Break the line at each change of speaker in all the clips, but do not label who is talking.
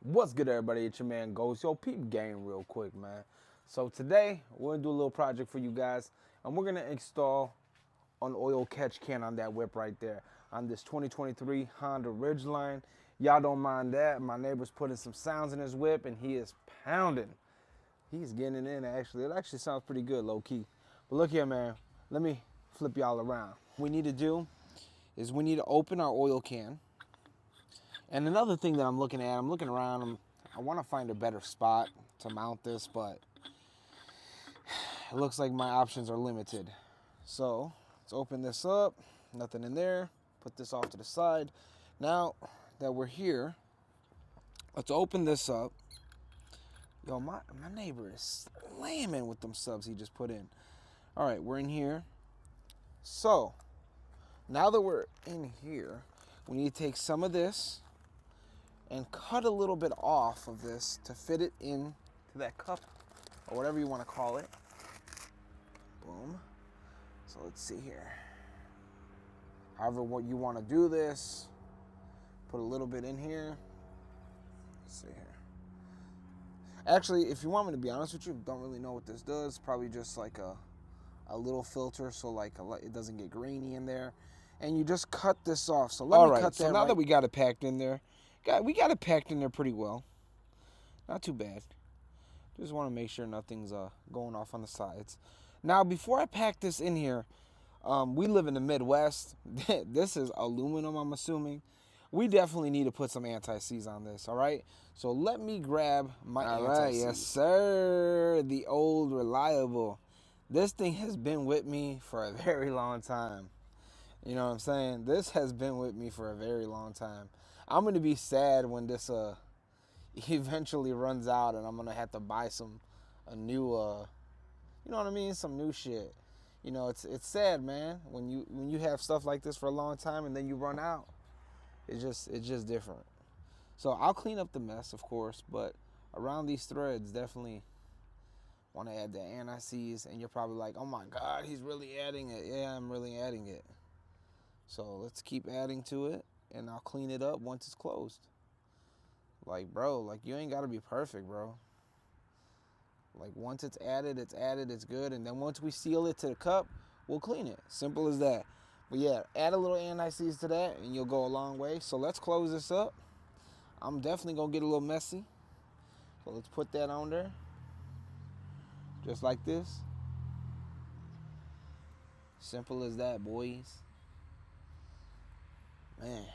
What's good, everybody? It's your man Ghost. Yo, peep game real quick, man. So today we're gonna do a little project for you guys, and we're gonna install an oil catch can on that whip right there on this 2023 Honda Ridgeline. Y'all don't mind that. My neighbor's putting some sounds in his whip, and he is pounding. He's getting it in. Actually, it actually sounds pretty good, low key. But look here, man. Let me flip y'all around. What we need to do is we need to open our oil can. And another thing that I'm looking at, I'm looking around, I want to find a better spot to mount this, but it looks like my options are limited. So let's open this up, nothing in there, put this off to the side. Now that we're here, let's open this up. Yo, my neighbor is slamming with them subs he just put in. All right, we're in here. So now that we're in here, we need to take some of this and cut a little bit off of this to fit it in to that cup or whatever you want to call it. Boom. So let's see here. However what you want to do this, put a little bit in here. Let's see here. Actually, if you want me to be honest with you, don't really know what this does. Probably just like a little filter so like it doesn't get grainy in there. And you just cut this off. So let me cut that. So now that we got it packed in there, we got it packed in there pretty well. Not too bad. Just want to make sure nothing's going off on the sides. Now, before I pack this in here, we live in the Midwest. This is aluminum, I'm assuming. We definitely need to put some anti-seize on this, all right? So let me grab my anti-seize. All right, yes, sir. The old reliable. This thing has been with me for a very long time. You know what I'm saying? This has been with me for a very long time. I'm going to be sad when this eventually runs out and I'm going to have to buy a new, you know what I mean? Some new shit. You know, it's sad, man, when you have stuff like this for a long time and then you run out. It's just different. So I'll clean up the mess, of course, but around these threads, definitely want to add the anti-seize. And you're probably like, oh my God, he's really adding it. Yeah, I'm really adding it. So let's keep adding to it, and I'll clean it up once it's closed. Like, bro, like you ain't got to be perfect, bro. Like once it's added, it's good. And then once we seal it to the cup, we'll clean it. Simple as that. But yeah, add a little anti-seize to that and you'll go a long way. So let's close this up. I'm definitely going to get a little messy. So let's put that on there. Just like this. Simple as that, boys. Man.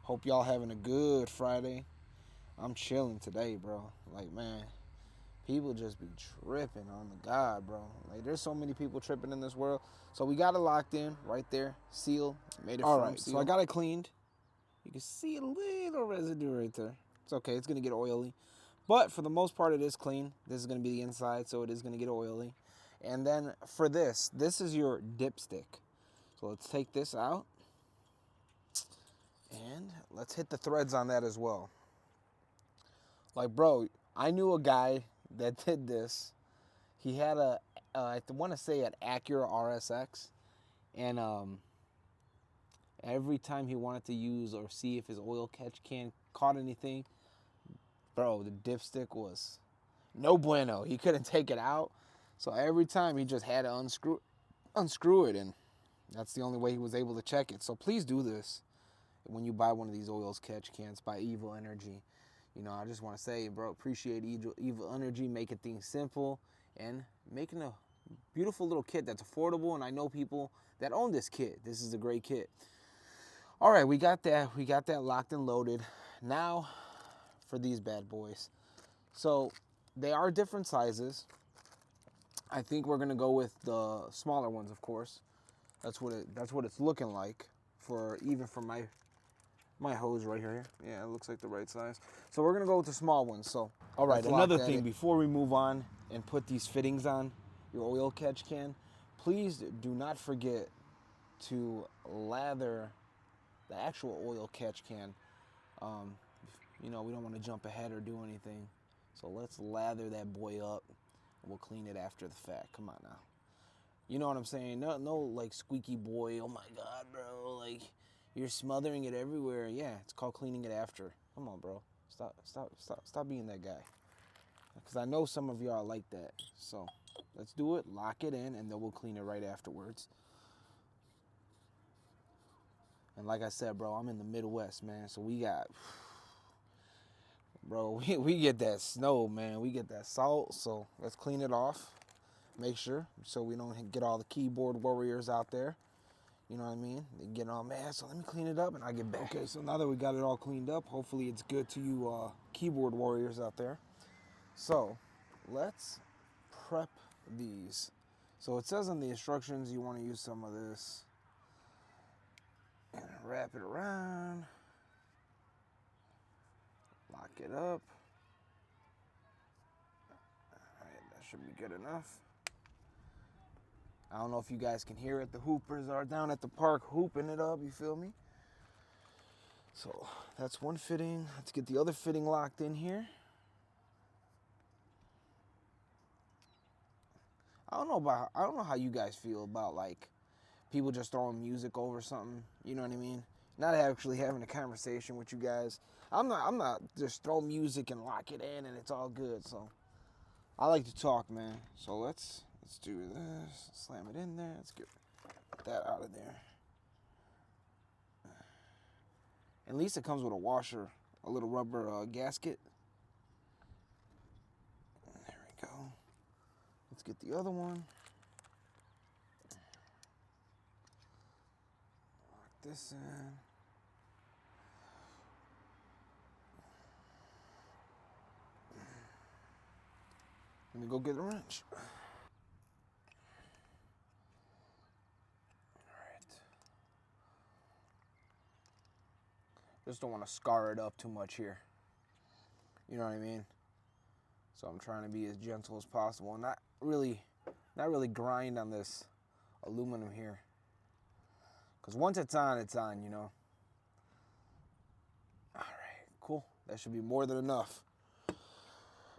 Hope y'all having a good Friday. I'm chilling today, bro. Like, man. People just be tripping on the God, bro. Like, there's so many people tripping in this world. So we got it locked in right there. Seal. Made it all right. Seal. So I got it cleaned. You can see a little residue right there. It's okay. It's going to get oily. But for the most part, it is clean. This is going to be the inside, so it is going to get oily. And then for this is your dipstick. So let's take this out. And let's hit the threads on that as well. Like, bro, I knew a guy that did this. He had I want to say an Acura RSX, and every time he wanted to use or see if his oil catch can caught anything, bro, the dipstick was no bueno. He couldn't take it out, so every time he just had to unscrew it, and that's the only way he was able to check it. So please do this when you buy one of these oil catch cans by Evil Energy. You know, I just want to say, bro, appreciate Evil Energy making things simple and making a beautiful little kit that's affordable. And I know people that own this kit. This is a great kit. All right, we got that. We got that locked and loaded. Now for these bad boys. So they are different sizes. I think we're gonna go with the smaller ones, of course. That's what it's looking like for my hose right here. Yeah, it looks like the right size. So we're gonna go with the small ones. So, all right, another thing before we move on and put these fittings on your oil catch can, please do not forget to lather the actual oil catch can. You know, we don't want to jump ahead or do anything. So let's lather that boy up and we'll clean it after the fact. Come on now. You know what I'm saying? No like squeaky boy, oh my God, bro, like you're smothering it everywhere. Yeah, it's called cleaning it after. Come on, bro. Stop being that guy. Because I know some of y'all like that. So let's do it, lock it in, and then we'll clean it right afterwards. And like I said, bro, I'm in the Midwest, man. So we got, bro, we get that snow, man. We get that salt. So let's clean it off. Make sure so we don't get all the keyboard warriors out there. You know what I mean? They get all mad. So let me clean it up and I'll get back. Okay, so now that we got it all cleaned up, hopefully it's good to you keyboard warriors out there. So let's prep these. So it says in the instructions you want to use some of this and wrap it around, lock it up. All right, that should be good enough. I don't know if you guys can hear it. The hoopers are down at the park hooping it up, you feel me? So that's one fitting. Let's get the other fitting locked in here. I don't know how you guys feel about like people just throwing music over something, you know what I mean? Not actually having a conversation with you guys. I'm not just throw music and lock it in and it's all good. So I like to talk, man. So let's do this. Slam it in there. Let's get that out of there. At least it comes with a washer, a little rubber gasket. There we go. Let's get the other one. Lock this in. Let me go get a wrench. Just don't want to scar it up too much here. You know what I mean? So I'm trying to be as gentle as possible and not really grind on this aluminum here. Because once it's on, you know. All right, cool. That should be more than enough.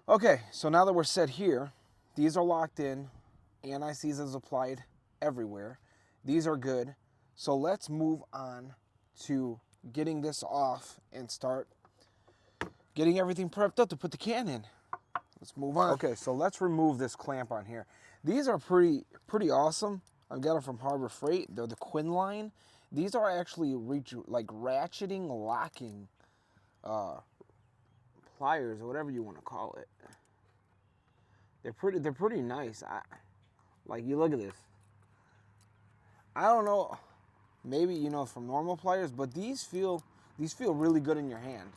Okay, so now that we're set here, these are locked in. Anti-seize is applied everywhere. These are good. So let's move on to getting this off and start getting everything prepped up to put the can in. Let's move on. Okay, so let's remove this clamp on here. These are pretty awesome. I've got them from Harbor Freight. They're the Quinn line. These are actually like ratcheting, locking pliers or whatever you want to call it. They're pretty nice. Like you look at this. I don't know. Maybe, you know, from normal pliers, but these feel really good in your hand.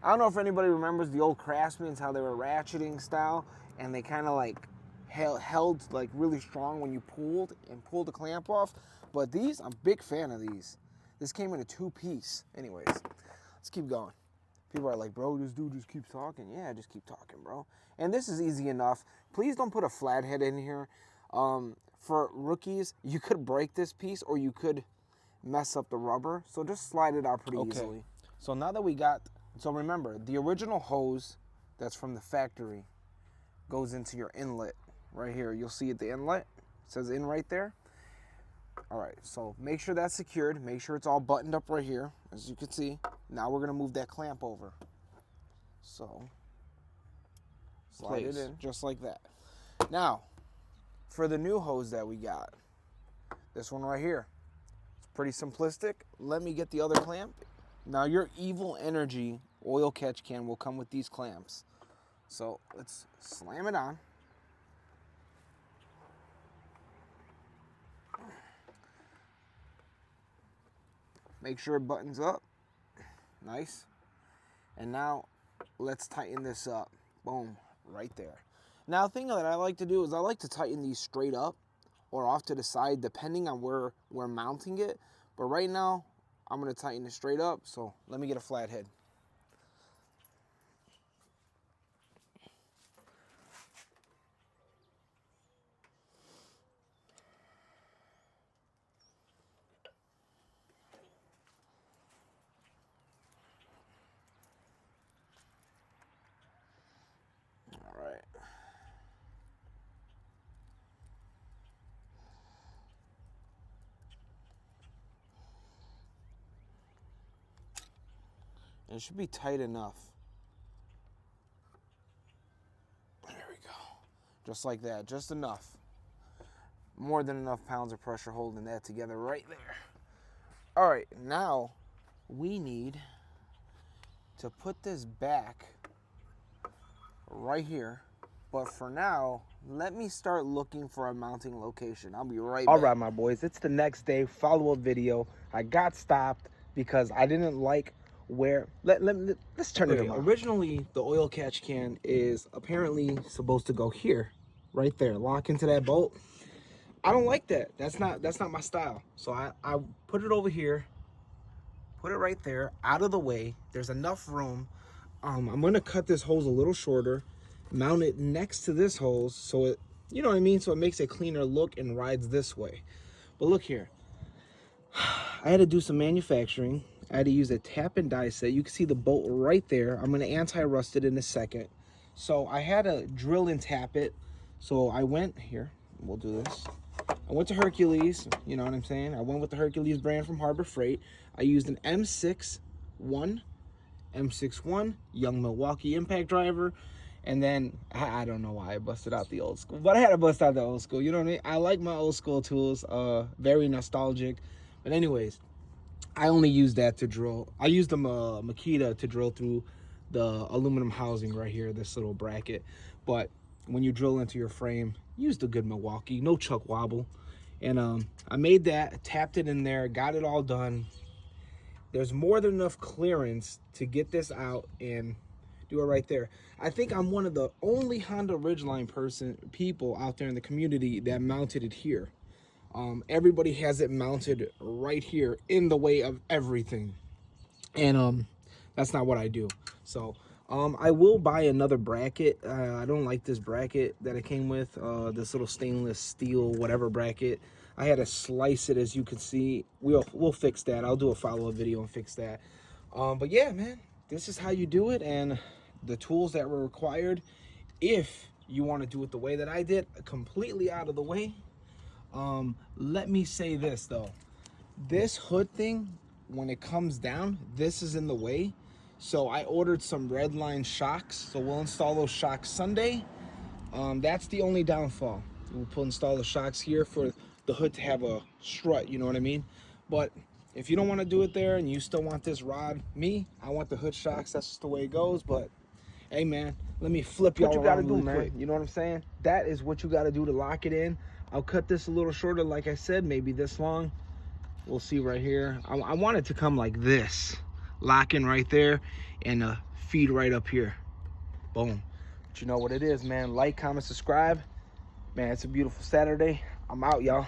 I don't know if anybody remembers the old Craftsmans, how they were ratcheting style, and they kind of like held like really strong when you pulled the clamp off. But these, I'm a big fan of these. This came in a 2-piece. Anyways, let's keep going. People are like, bro, this dude just keeps talking. Yeah, just keep talking, bro. And this is easy enough. Please don't put a flathead in here. For rookies, you could break this piece or you could mess up the rubber, so just slide it out pretty easily. So now that we got, so remember, the original hose that's from the factory goes into your inlet right here. You'll see at the inlet, it says in right there. All right, so make sure that's secured. Make sure it's all buttoned up right here, as you can see. Now we're gonna move that clamp over. So slide it in just like that. Now, for the new hose that we got, this one right here. Pretty simplistic. Let me get the other clamp. Now your Evil Energy oil catch can will come with these clamps. So let's slam it on. Make sure it buttons up. Nice. And now let's tighten this up. Boom, right there. Now the thing that I like to do is I like to tighten these straight up or off to the side depending on where we're mounting it. But right now, I'm gonna tighten it straight up, so let me get a flathead. All right. And it should be tight enough. Just like that, just enough. More than enough pounds of pressure holding that together right there. All right, now we need to put this back right here. But for now, let me start looking for a mounting location. I'll be right back. All right, my boys, it's the next day, follow-up video. I got stopped because I didn't like where, let's turn it around. Originally, the oil catch can is apparently supposed to go here, right there, lock into that bolt. I don't like that. That's not my style. So I put it over here, put it right there, out of the way. There's enough room. I'm gonna cut this hose a little shorter, mount it next to this hose so it, you know what I mean, so it makes a cleaner look and rides this way. But look here, I had to do some manufacturing. I had to use a tap and die set. You can see the bolt right there. I'm gonna anti-rust it in a second. So I had to drill and tap it. So I went here, we'll do this. I went to Hercules, you know what I'm saying? I went with the Hercules brand from Harbor Freight. I used an M61 Young Milwaukee impact driver. And then, I don't know why I busted out the old school, but I had to bust out the old school, you know what I mean? I like my old school tools, very nostalgic. But anyways, I only used that to drill. I used the Makita to drill through the aluminum housing right here, this little bracket. But when you drill into your frame, use the good Milwaukee, no chuck wobble. And I made that, tapped it in there, got it all done. There's more than enough clearance to get this out and do it right there. I think I'm one of the only Honda Ridgeline people out there in the community that mounted it here. Everybody has it mounted right here in the way of everything. And that's not what I do. So I will buy another bracket. I don't like this bracket that it came with, this little stainless steel whatever bracket. I had to slice it, as you can see. We'll fix that. I'll do a follow-up video and fix that. But yeah, man, this is how you do it, and the tools that were required. If you want to do it the way that I did, completely out of the way. Let me say this though, this hood thing, when it comes down, this is in the way. So I ordered some Redline shocks, so we'll install those shocks Sunday. That's the only downfall. We'll install the shocks here for the hood to have a strut, you know what I mean? But if you don't want to do it there and you still want this rod, I want the hood shocks. That's just the way it goes. But hey man, let me flip y'all around a little quick. You know what I'm saying? That is what you got to do to lock it in. I'll cut this a little shorter, like I said, maybe this long. We'll see right here. I want it to come like this, lock in right there, and feed right up here. Boom. But you know what it is, man. Like, comment, subscribe. Man, it's a beautiful Saturday. I'm out, y'all.